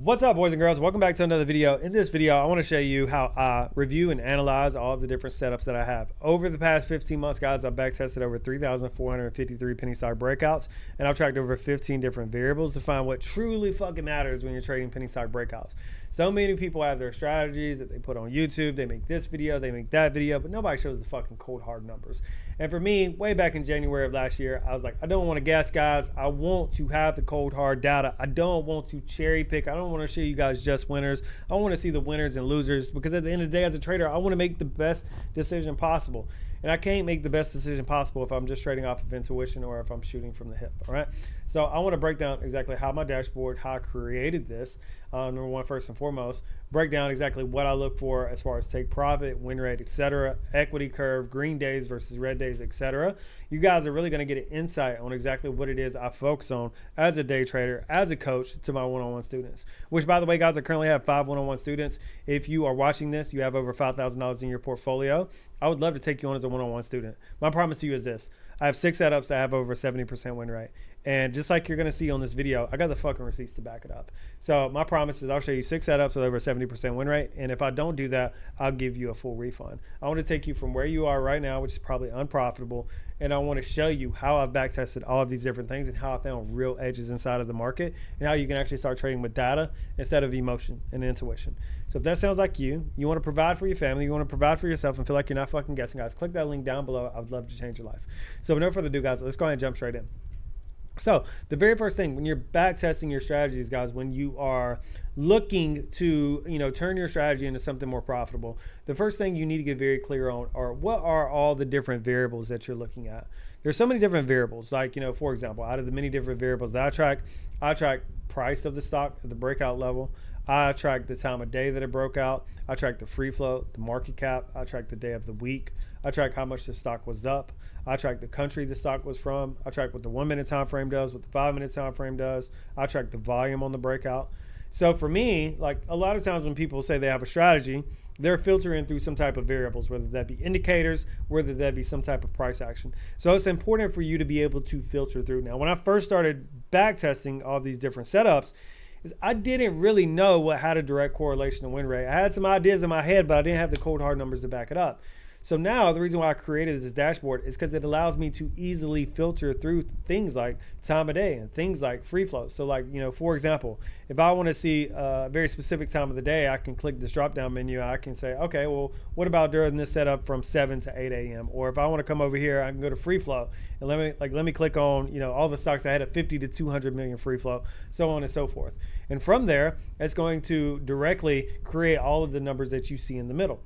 What's up, boys and girls? Welcome back to another video. In this video, I want to show you how I review and analyze all of the different setups that I have. Over the past 15 months, guys, I've backtested over 3,453 penny stock breakouts, and I've tracked over 15 different variables to find what truly fucking matters when you're trading penny stock breakouts. So many people have their strategies that they put on YouTube. They make this video, they make that video, but nobody shows the fucking cold hard numbers. And for me, way back in January of last year, I was like, I don't want to guess, guys. I want to have the cold hard data. I don't want to cherry pick. I don't want to show you guys just winners. I want to see the winners and losers, because at the end of the day, as a trader, I want to make the best decision possible. And I can't make the best decision possible if I'm just trading off of intuition or if I'm shooting from the hip. All right. So I want to break down exactly how my dashboard, how I created this. Number one, first and foremost, break down exactly what I look for as far as take profit, win rate, etc., equity curve, green days versus red days, etc. You guys are really going to get an insight on exactly what it is I focus on as a day trader, as a coach to my one-on-one students, which, by the way, guys, I currently have 5 one-on-one students. If you are watching this, you have over $5,000 in your portfolio. I would love to take you on as a one-on-one student. My promise to you is this. I have 6 setups that have over 70% win rate. And just like you're going to see on this video, I got the fucking receipts to back it up. So my promise is I'll show you 6 setups with over 70% win rate. And if I don't do that, I'll give you a full refund. I want to take you from where you are right now, which is probably unprofitable. And I want to show you how I've back tested all of these different things and how I found real edges inside of the market and how you can actually start trading with data instead of emotion and intuition. So if that sounds like you want to provide for your family, you want to provide for yourself and feel like you're not fucking guessing, guys, click that link down below. I would love to change your life. So with no further ado, guys, let's go ahead and jump straight in. So the very first thing, when you're back testing your strategies, guys, when you are looking to, turn your strategy into something more profitable, the first thing you need to get very clear on are what are all the different variables that you're looking at. There's so many different variables, like, for example, out of the many different variables that I track price of the stock at the breakout level. I track the time of day that it broke out. I track the free float, the market cap. I track the day of the week. I track how much the stock was up. I track the country the stock was from. I track what the 1 minute time frame does, what the 5 minute time frame does. I track the volume on the breakout. So for me, like a lot of times when people say they have a strategy, they're filtering through some type of variables, whether that be indicators, whether that be some type of price action. So it's important for you to be able to filter through. Now, when I first started back testing all these different setups, is I didn't really know what had a direct correlation to win rate. I had some ideas in my head, but I didn't have the cold hard numbers to back it up. So now the reason why I created this dashboard is because it allows me to easily filter through things like time of day and things like free flow. So like, for example, if I want to see a very specific time of the day, I can click this drop down menu. I can say, okay, well, what about during this setup from 7 to 8 a.m.? Or if I want to come over here, I can go to free flow and let me click on, all the stocks I had at 50 to 200 million free flow, so on and so forth. And from there, it's going to directly create all of the numbers that you see in the middle.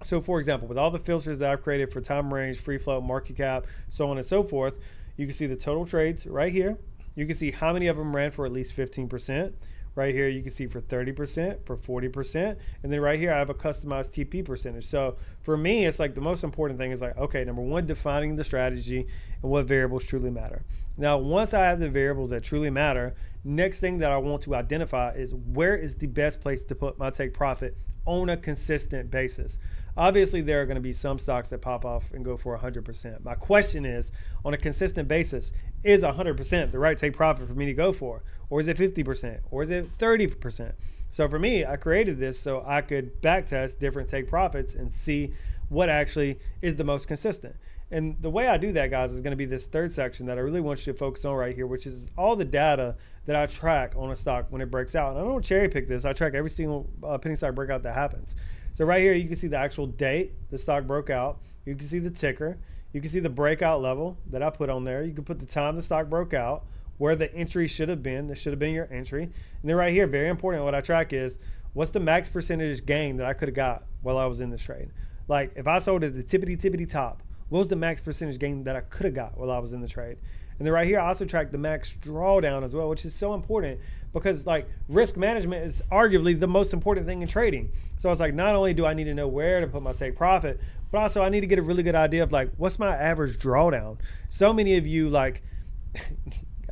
So for example, with all the filters that I've created for time range, free float, market cap, so on and so forth, you can see the total trades right here. You can see how many of them ran for at least 15%. Right here, you can see for 30%, for 40%. And then right here, I have a customized TP percentage. So for me, it's like the most important thing is like, okay, number one, defining the strategy and what variables truly matter. Now, once I have the variables that truly matter, next thing that I want to identify is where is the best place to put my take profit on a consistent basis. Obviously, there are going to be some stocks that pop off and go for 100%. My question is, on a consistent basis, is 100% the right take profit for me to go for? Or is it 50%? Or is it 30%? So for me, I created this so I could backtest different take profits and see what actually is the most consistent. And the way I do that, guys, is going to be this third section that I really want you to focus on right here, which is all the data that I track on a stock when it breaks out. And I don't cherry pick this. I track every single penny stock breakout that happens. So right here, you can see the actual date the stock broke out. You can see the ticker. You can see the breakout level that I put on there. You can put the time the stock broke out, where the entry should have been. This should have been your entry. And then right here, very important, what I track is what's the max percentage gain that I could have got while I was in this trade. Like if I sold at the tippity top, what was the max percentage gain that I could have got while I was in the trade? And then right here, I also track the max drawdown as well, which is so important because like risk management is arguably the most important thing in trading. So it's like, not only do I need to know where to put my take profit, but also I need to get a really good idea of like, what's my average drawdown? So many of you, like,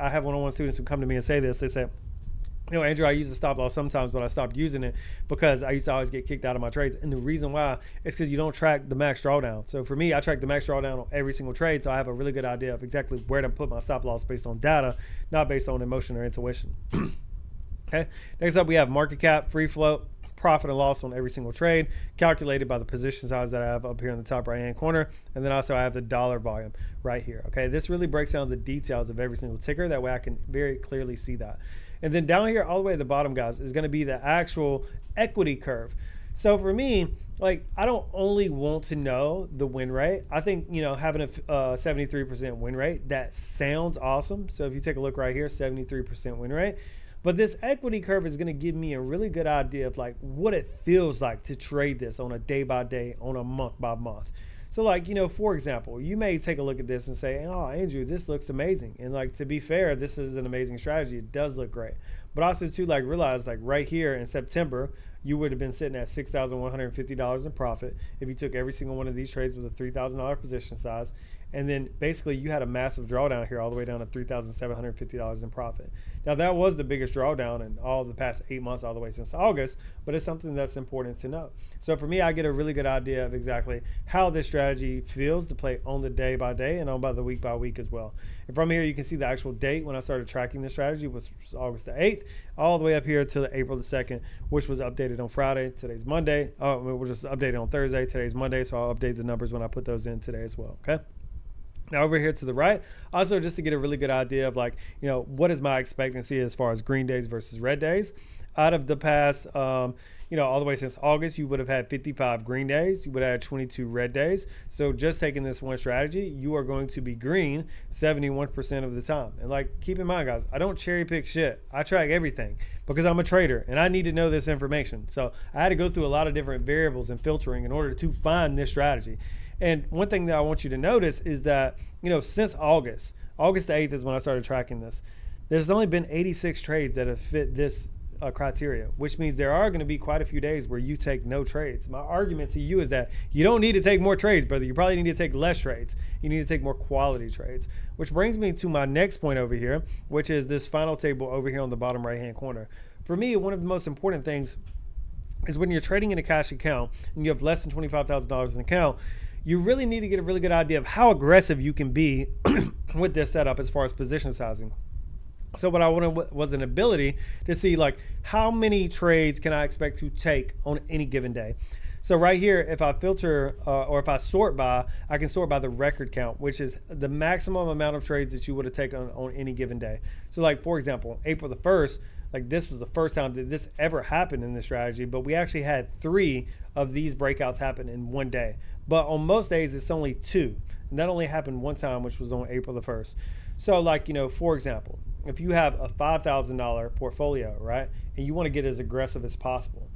I have one-on-one students who come to me and say this. They say, Andrew, I use the stop loss sometimes, but I stopped using it because I used to always get kicked out of my trades. And the reason why is because you don't track the max drawdown. So for me, I track the max drawdown on every single trade. So I have a really good idea of exactly where to put my stop loss based on data, not based on emotion or intuition. Okay. Next up, we have market cap, free float, profit and loss on every single trade, calculated by the position size that I have up here in the top right hand corner. And then also I have the dollar volume right here. Okay. This really breaks down the details of every single ticker. That way I can very clearly see that. And then down here, all the way at the bottom, guys, is going to be the actual equity curve. So for me, like, I don't only want to know the win rate. I think, you know, having a 73% win rate, that sounds awesome. So if you take a look right here, 73% win rate. But this equity curve is going to give me a really good idea of like what it feels like to trade this on a day by day, on a month by month. So like, you know, for example, you may take a look at this and say, oh, Andrew, this looks amazing. And like, to be fair, this is an amazing strategy. It does look great. But also too, like, realize like right here in September, you would have been sitting at $6,150 in profit if you took every single one of these trades with a $3,000 position size. And then basically you had a massive drawdown here all the way down to $3,750 in profit. Now that was the biggest drawdown in all of the past 8 months, all the way since August, but it's something that's important to know. So for me, I get a really good idea of exactly how this strategy feels to play on the day by day and on by the week by week as well. And from here, you can see the actual date when I started tracking this strategy was August the 8th, all the way up here to April the 2nd, which was updated on Friday. Today's Monday. Which was updated on Thursday. Today's Monday, so I'll update the numbers when I put those in today as well, okay? Now over here to the right, also just to get a really good idea of like, you know, what is my expectancy as far as green days versus red days. Out of the past, you know, all the way since August, you would have had 55 green days. You would have had 22 red days. So just taking this one strategy, you are going to be green 71% of the time. And like, keep in mind, guys, I don't cherry pick shit. I track everything because I'm a trader and I need to know this information. So I had to go through a lot of different variables and filtering in order to find this strategy. And one thing that I want you to notice is that, you know, since August the 8th is when I started tracking this, there's only been 86 trades that have fit this criteria, which means there are going to be quite a few days where you take no trades. My argument to you is that you don't need to take more trades, brother. You probably need to take less trades. You need to take more quality trades, which brings me to my next point over here, which is this final table over here on the bottom right-hand corner. For me, one of the most important things is when you're trading in a cash account and you have less than $25,000 in an account, you really need to get a really good idea of how aggressive you can be with this setup as far as position sizing. So what I wanted was an ability to see like how many trades can I expect to take on any given day. So right here, if I filter or if I sort by, I can sort by the record count, which is the maximum amount of trades that you would have taken on any given day. So like, for example, April the 1st, like this was the first time that this ever happened in this strategy, but we actually had 3 of these breakouts happen in one day. But on most days, it's only 2. And that only happened one time, which was on April the 1st. So like, you know, for example, if you have a $5,000 portfolio, right, and you want to get as aggressive as possible,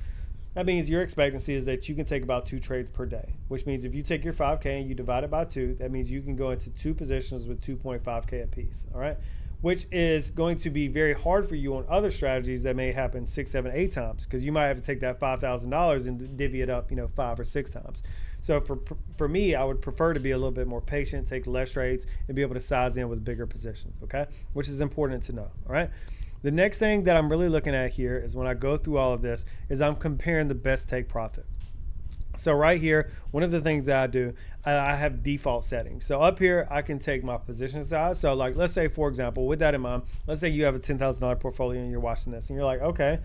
that means your expectancy is that you can take about 2 trades per day, which means if you take your 5K and you divide it by 2, that means you can go into 2 positions with 2.5K apiece, all right? Which is going to be very hard for you on other strategies that may happen 6, 7, 8 times, because you might have to take that $5,000 and divvy it up, you know, 5 or 6 times. So for me, I would prefer to be a little bit more patient, take less trades, and be able to size in with bigger positions, okay? Which is important to know, all right? The next thing that I'm really looking at here is when I go through all of this is I'm comparing the best take profit. So right here, one of the things that I do, I have default settings. So up here, I can take my position size. So like, let's say, for example, with that in mind, let's say you have a $10,000 portfolio and you're watching this and you're like, okay,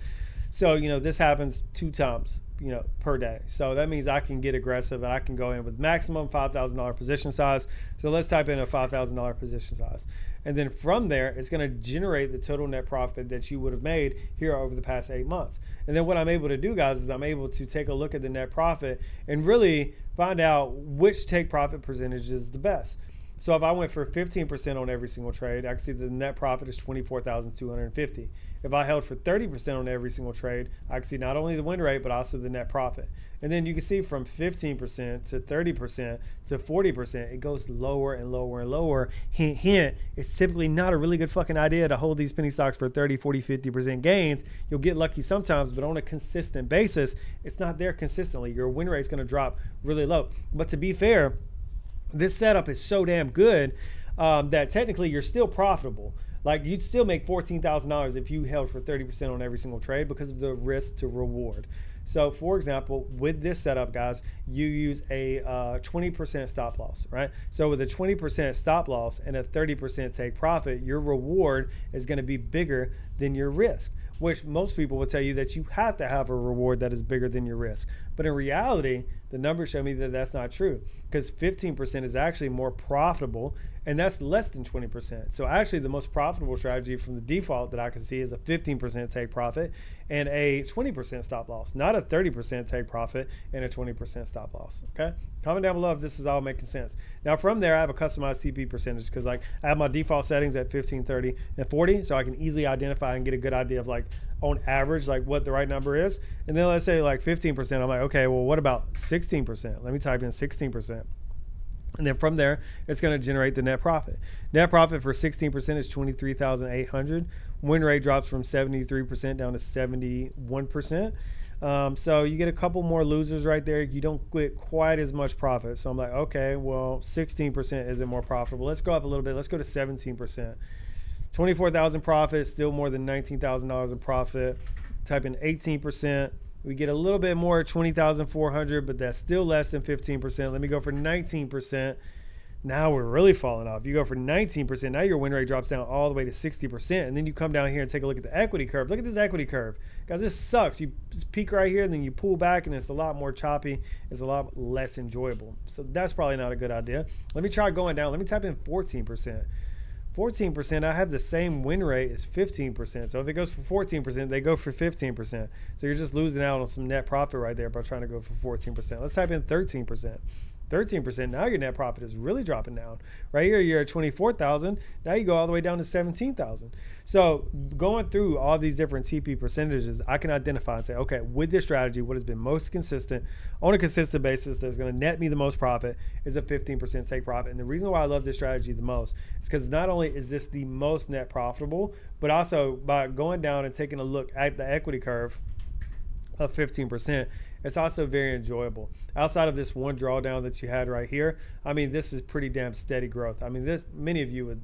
so, you know, this happens 2 times, you know, per day. So that means I can get aggressive and I can go in with maximum $5,000 position size. So let's type in a $5,000 position size. And then from there, it's going to generate the total net profit that you would have made here over the past 8 months. And then what I'm able to do, guys, is I'm able to take a look at the net profit and really find out which take profit percentage is the best. So if I went for 15% on every single trade, I can see the net profit is $24,250. If I held for 30% on every single trade, I can see not only the win rate, but also the net profit. And then you can see from 15% to 30% to 40%, it goes lower and lower and lower. Hint, hint, it's typically not a really good fucking idea to hold these penny stocks for 30, 40, 50% gains. You'll get lucky sometimes, but on a consistent basis, it's not there consistently. Your win rate is going to drop really low. But to be fair, this setup is so damn good that technically you're still profitable. Like, you'd still make $14,000 if you held for 30% on every single trade because of the risk to reward. So for example, with this setup, guys, you use a 20% stop loss, right? So with a 20% stop loss and a 30% take profit, your reward is going to be bigger than your risk, which most people will tell you that you have to have a reward that is bigger than your risk. But in reality, the numbers show me that that's not true, because 15% is actually more profitable, and that's less than 20%. So actually the most profitable strategy from the default that I can see is a 15% take profit and a 20% stop loss, not a 30% take profit and a 20% stop loss. Okay, comment down below if this is all making sense. Now from there, I have a customized TP percentage, because like I have my default settings at 15, 30, and 40, so I can easily identify and get a good idea of like on average like what the right number is. And then let's say like 15%, I'm like, okay, well what about 16%? Let me type in 16%. And then from there, it's going to generate the net profit. Net profit for 16% is 23,800. Win rate drops from 73% down to 71%. So you get a couple more losers right there. You don't get quite as much profit. So I'm like, okay, well, 16% isn't more profitable. Let's go up a little bit. Let's go to 17%. 24,000 profit, still more than $19,000 in profit. Type in 18%. We get a little bit more, 20,400, but that's still less than 15%. Let me go for 19%. Now we're really falling off. You go for 19%. Now your win rate drops down all the way to 60%. And then you come down here and take a look at the equity curve. Look at this equity curve. Guys, this sucks. You just peak right here, and then you pull back, and it's a lot more choppy. It's a lot less enjoyable. So that's probably not a good idea. Let me try going down. Let me type in 14%. 14%, I have the same win rate as 15%. So if it goes for 14%, they go for 15%. So you're just losing out on some net profit right there by trying to go for 14%. Let's type in 13%. 13%, now your net profit is really dropping down. Right here, you're at 24,000. Now you go all the way down to 17,000. So going through all these different TP percentages, I can identify and say, okay, with this strategy, what has been most consistent on a consistent basis that's going to net me the most profit is a 15% take profit. And the reason why I love this strategy the most is because not only is this the most net profitable, but also by going down and taking a look at the equity curve of 15%, it's also very enjoyable. Outside of this one drawdown that you had right here, I mean, this is pretty damn steady growth. I mean, this, many of you would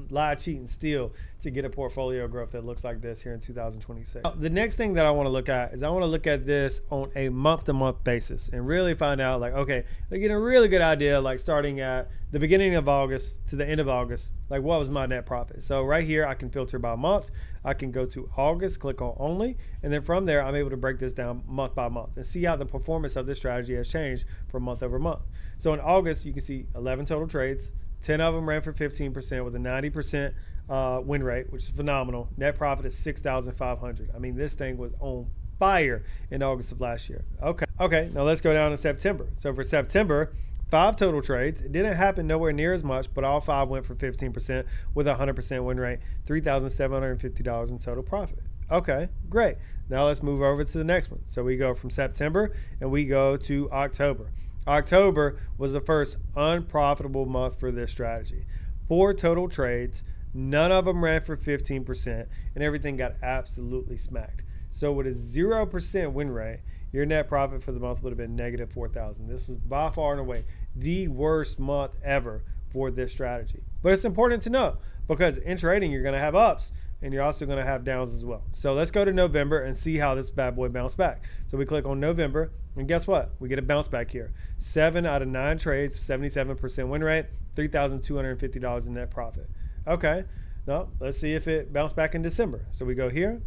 lie, cheat, and steal to get a portfolio growth that looks like this here in 2026. The next thing that I want to look at is I want to look at this on a month-to-month basis and really find out, like, okay, they get a really good idea, like starting at the beginning of August to the end of August, like what was my net profit. So right here, I can filter by month. I can go to August, click on only, and then from there, I'm able to break this down month by month and see how the performance of this strategy has changed from month over month. So in August, you can see 11 total trades. 10 of them ran for 15% with a 90% win rate, which is phenomenal. Net profit is 6,500. I mean, this thing was on fire in August of last year. Okay, now let's go down to September. So for September, 5 total trades. It didn't happen nowhere near as much, but all 5 went for 15% with a 100% win rate, $3,750 in total profit. Okay, great. Now let's move over to the next one. So we go from September and we go to October. October was the first unprofitable month for this strategy. 4 total trades, none of them ran for 15%, and everything got absolutely smacked. So with a 0% win rate, your net profit for the month would have been negative 4,000. This was by far and away the worst month ever for this strategy. But it's important to know, because in trading, you're going to have ups and you're also going to have downs as well. So let's go to November and see how this bad boy bounced back. So we click on November, and guess what? We get a bounce back here. 7 out of 9 trades, 77% win rate, $3,250 in net profit. Okay, now let's see if it bounced back in December. So we go here,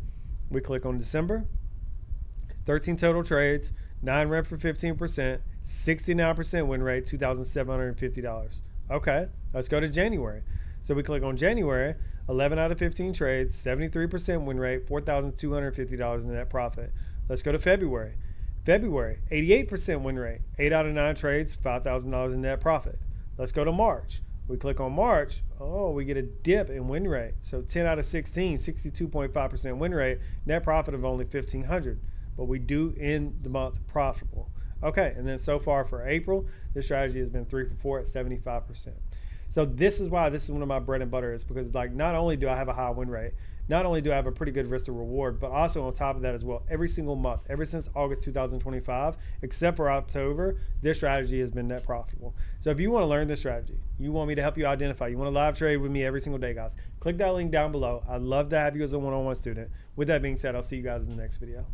we click on December, 13 total trades, 9 ran for 15%, 69% win rate, $2,750. Okay, let's go to January. So we click on January, 11 out of 15 trades, 73% win rate, $4,250 in net profit. Let's go to February. February, 88% win rate, 8 out of 9 trades, $5,000 in net profit. Let's go to March. We click on March. Oh, we get a dip in win rate. So 10 out of 16, 62.5% win rate, net profit of only $1,500. But we do end the month profitable. Okay, and then so far for April, this strategy has been 3 for 4 at 75%. So this is why this is one of my bread and butter, is because, like, not only do I have a high win rate, not only do I have a pretty good risk to reward, but also on top of that as well, every single month, ever since August 2025, except for October, this strategy has been net profitable. So if you want to learn this strategy, you want me to help you identify, you want to live trade with me every single day, guys, click that link down below. I'd love to have you as a one-on-one student. With that being said, I'll see you guys in the next video.